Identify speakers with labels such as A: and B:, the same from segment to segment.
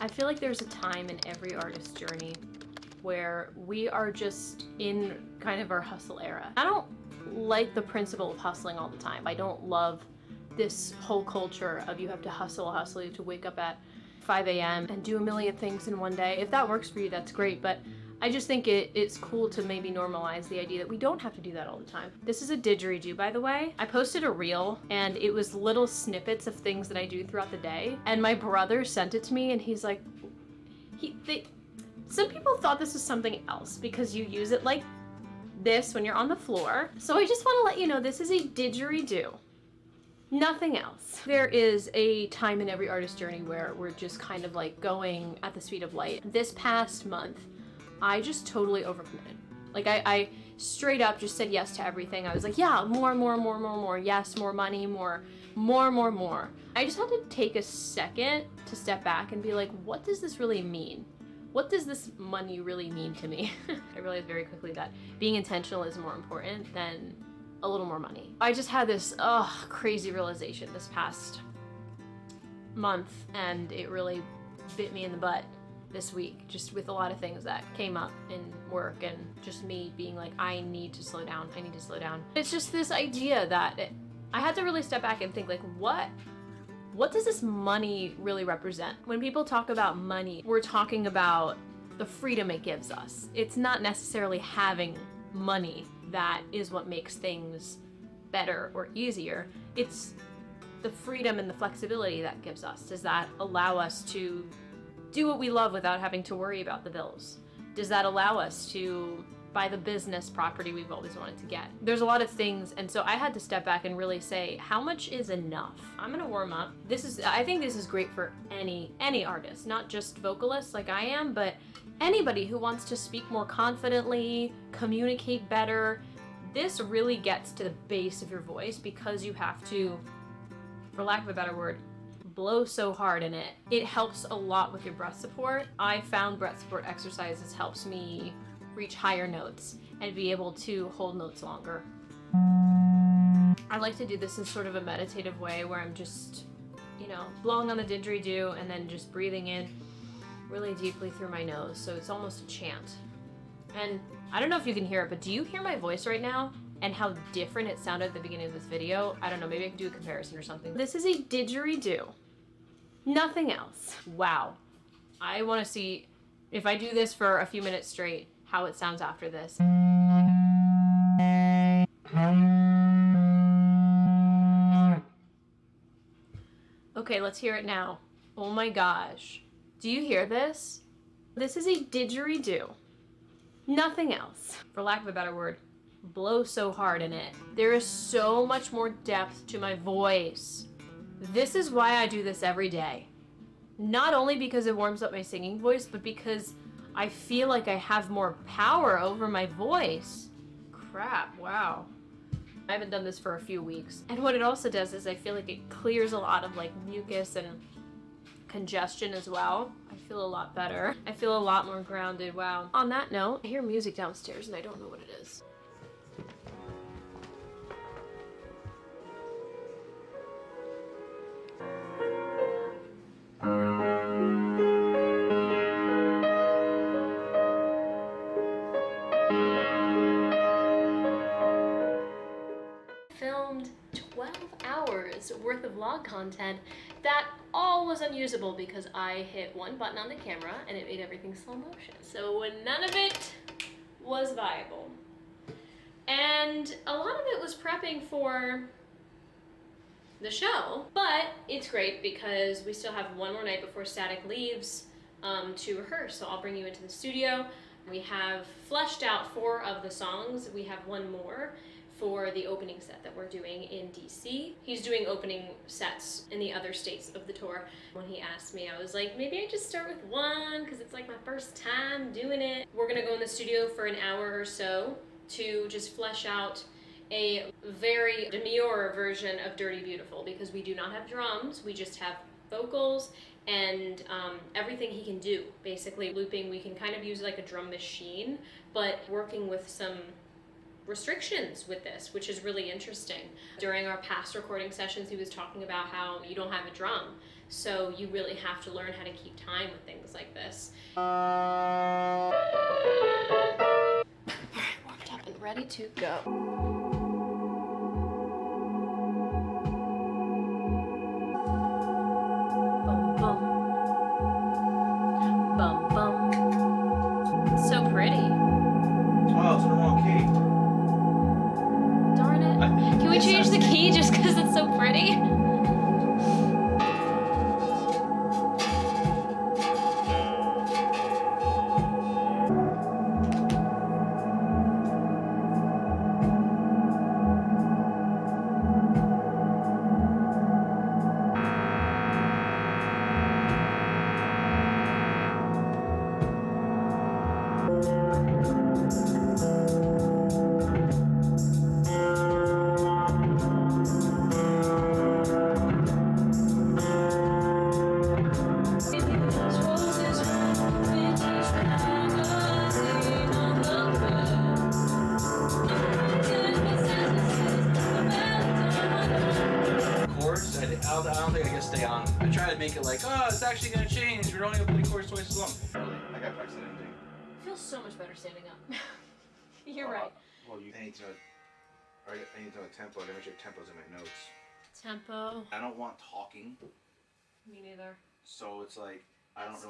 A: I feel like there's a time in every artist's journey where we are just in kind of our hustle era. I don't like the principle of hustling all the time. I don't love this whole culture of you have to hustle, you have to wake up at 5 a.m. and do a million things in one day. If that works for you, that's great, but I just think it's cool to maybe normalize the idea that we don't have to do that all the time. This is a didgeridoo, by the way. I posted a reel and it was little snippets of things that I do throughout the day. And my brother sent it to me and he's like, some people thought this was something else because you use it like this when you're on the floor. So I just want to let you know this is a didgeridoo. Nothing else. There is a time in every artist's journey where we're just kind of like going at the speed of light. This past month, I just totally overcommitted. Like I straight up just said yes to everything. I was like, yeah, more. Yes, more money, more. I just had to take a second to step back and be like, what does this really mean? What does this money really mean to me? I realized very quickly that being intentional is more important than a little more money. I just had this crazy realization this past month, and it really bit me in the butt this week, just with a lot of things that came up in work and just me being like, I need to slow down. It's just this idea that I had to really step back and think like, what does this money really represent? When people talk about money, we're talking about the freedom it gives us. It's not necessarily having money that is what makes things better or easier. It's the freedom and the flexibility that gives us. Does that allow us to do what we love without having to worry about the bills? Does that allow us to buy the business property we've always wanted to get? There's a lot of things, and so I had to step back and really say, how much is enough? I'm gonna warm up. I think this is great for any artist, not just vocalists like I am, but anybody who wants to speak more confidently, communicate better. This really gets to the base of your voice because you have to, for lack of a better word, blow so hard in it. It helps a lot with your breath support. I found breath support exercises helps me reach higher notes and be able to hold notes longer. I like to do this in sort of a meditative way where I'm just, blowing on the didgeridoo and then just breathing in really deeply through my nose. So it's almost a chant. And I don't know if you can hear it, but do you hear my voice right now? And how different it sounded at the beginning of this video? I don't know, maybe I could do a comparison or something. This is a didgeridoo. Nothing else. Wow. I want to see, if I do this for a few minutes straight, how it sounds after this. Okay, let's hear it now. Oh my gosh. Do you hear this? This is a didgeridoo. Nothing else. For lack of a better word, blow so hard in it. There is so much more depth to my voice. This is why I do this every day. Not only because it warms up my singing voice, but because I feel like I have more power over my voice. Crap, wow. I haven't done this for a few weeks. And what it also does is I feel like it clears a lot of like mucus and congestion as well. I feel a lot better. I feel a lot more grounded, wow. On that note, I hear music downstairs and I don't know what it is. Filmed 12 hours worth of vlog content that all was unusable because I hit one button on the camera and it made everything slow motion. So none of it was viable. And a lot of it was prepping for the show, but it's great because we still have one more night before Static leaves to rehearse. So I'll bring you into the studio. We have fleshed out 4 of the songs. We have one more for the opening set that we're doing in DC. He's doing opening sets in the other states of the tour. When he asked me, I was like, maybe I just start with one because it's like my first time doing it. We're gonna go in the studio for an hour or so to just flesh out a very demure version of Dirty Beautiful because we do not have drums, we just have vocals and everything he can do. Basically looping, we can kind of use like a drum machine, but working with some restrictions with this, which is really interesting. During our past recording sessions, he was talking about how you don't have a drum. So you really have to learn how to keep time with things like this. Warmed up and ready to go. Bum, bum. Bum, bum. It's so pretty.
B: Oh, it's in the wrong key.
A: Darn it. Can we change the key just because it's so pretty?
B: I don't think I can stay on. I try to make it like, oh, it's actually gonna change. We're only gonna play chorus twice as long. Really, I got practice anything.
A: It feels so much better standing up. You're right.
B: Well, I need to know a tempo. I gotta make sure tempo's in my notes.
A: Tempo.
B: I don't want talking.
A: Me neither.
B: So it's like I don't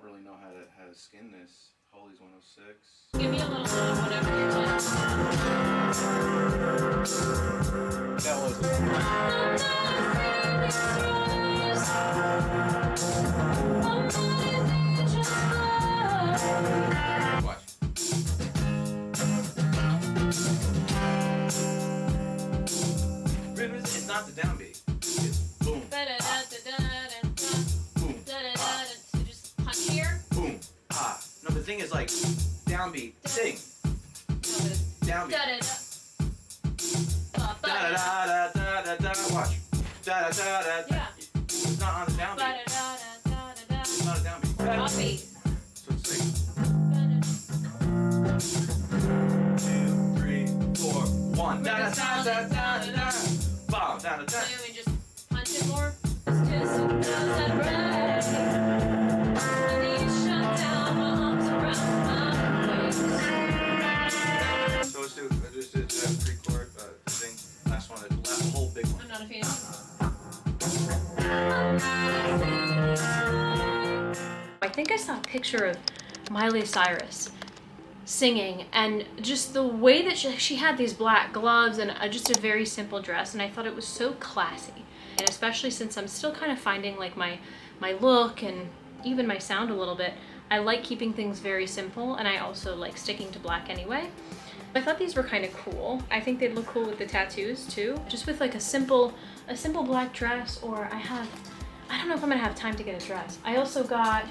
B: really know how to skin this. Holy's 106.
A: Give me a little bit of whatever you're doing.
B: That was. Watch. It's not the downbeat. It's boom. Boom.
A: So just punch here.
B: Boom. Ah. No, the thing is like downbeat. Sing. Downbeat. Watch.
A: Yeah.
B: It's not on the downbeat. It's not a downbeat.
A: Offbeat.
B: So it's like 2, 3, 4, 1. Da da da da da da. Bomb. Da da da.
A: So we just punch it more. Just kiss it.
B: So let's do that pre-chord thing. Last one, the whole big one.
A: I'm not a fan. I think I saw a picture of Miley Cyrus singing, and just the way that she had these black gloves and just a very simple dress, and I thought it was so classy. And especially since I'm still kind of finding like my look and even my sound a little bit, I like keeping things very simple, and I also like sticking to black anyway. I thought these were kind of cool. I think they'd look cool with the tattoos too. Just with like a simple black dress, or I don't know if I'm gonna have time to get a dress. I also got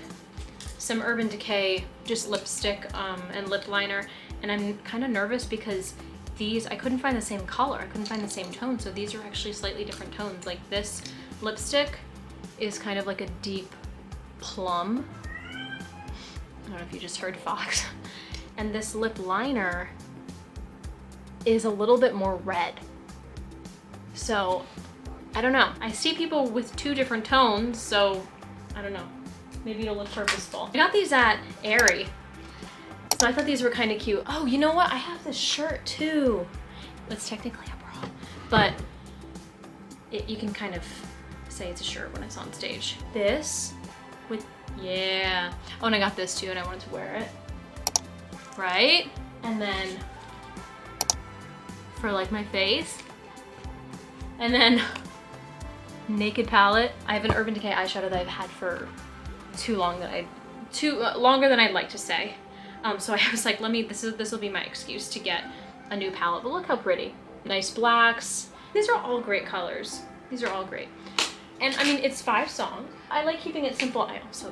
A: some Urban Decay just lipstick and lip liner, and I'm kind of nervous because these, I couldn't find the same color, I couldn't find the same tone, so these are actually slightly different tones. Like this lipstick is kind of like a deep plum. I don't know if you just heard Fox. And this lip liner is a little bit more red. So, I don't know. I see people with two different tones, so I don't know. Maybe it'll look purposeful. I got these at Aerie, so I thought these were kind of cute. Oh, you know what? I have this shirt too. It's technically a bra, but you can kind of say it's a shirt when it's on stage. This with, yeah. Oh, and I got this too, and I wanted to wear it. Right? And then for like my face. And then naked palette. I have an Urban Decay eyeshadow that I've had for longer than I'd like to say. So I was like, this will be my excuse to get a new palette. But look how pretty. Nice blacks. These are all great colors. These are all great. And I mean, it's 5 songs. I like keeping it simple.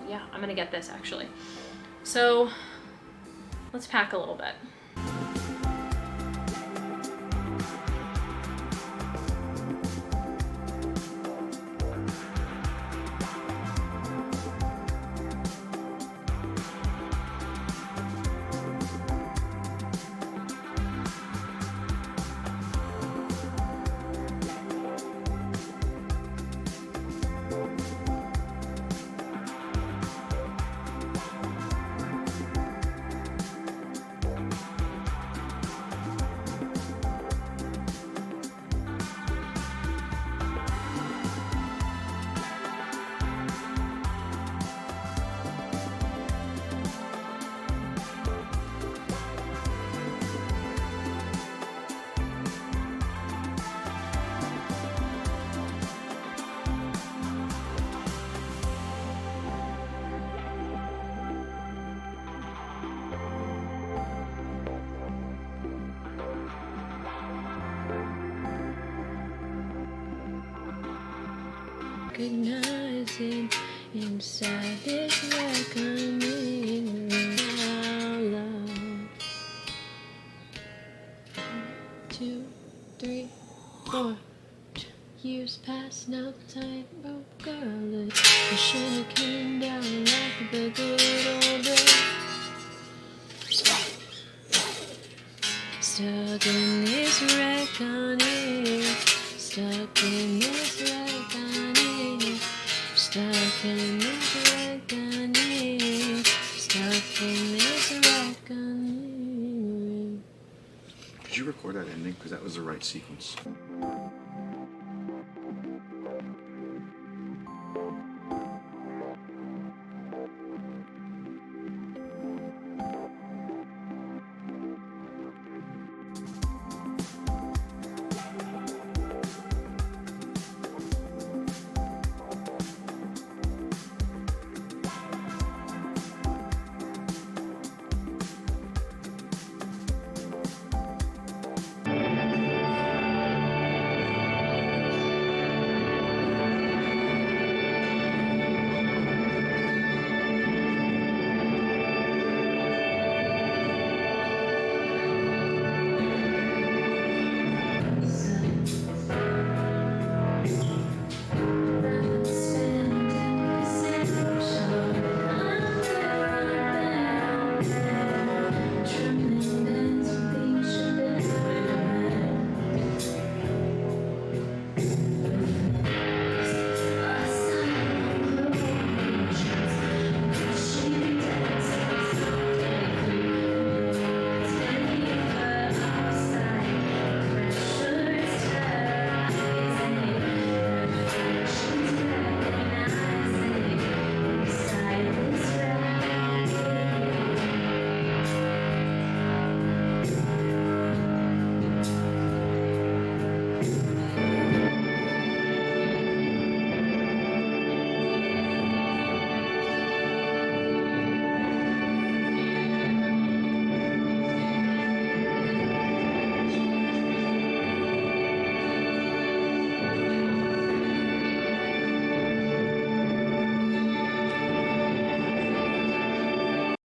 A: Yeah, I'm gonna get this actually. So let's pack a little bit. recognizing inside this reckoning out loud. 2, 3, 4. Years pass, now the tightrope girl is pushing the cane down like the good old days. Stuck in this reckoning, stuck in this reckoning, stuck in this reckoning, stuck in this reckoning.
C: Did you record that ending? Because that was the right sequence.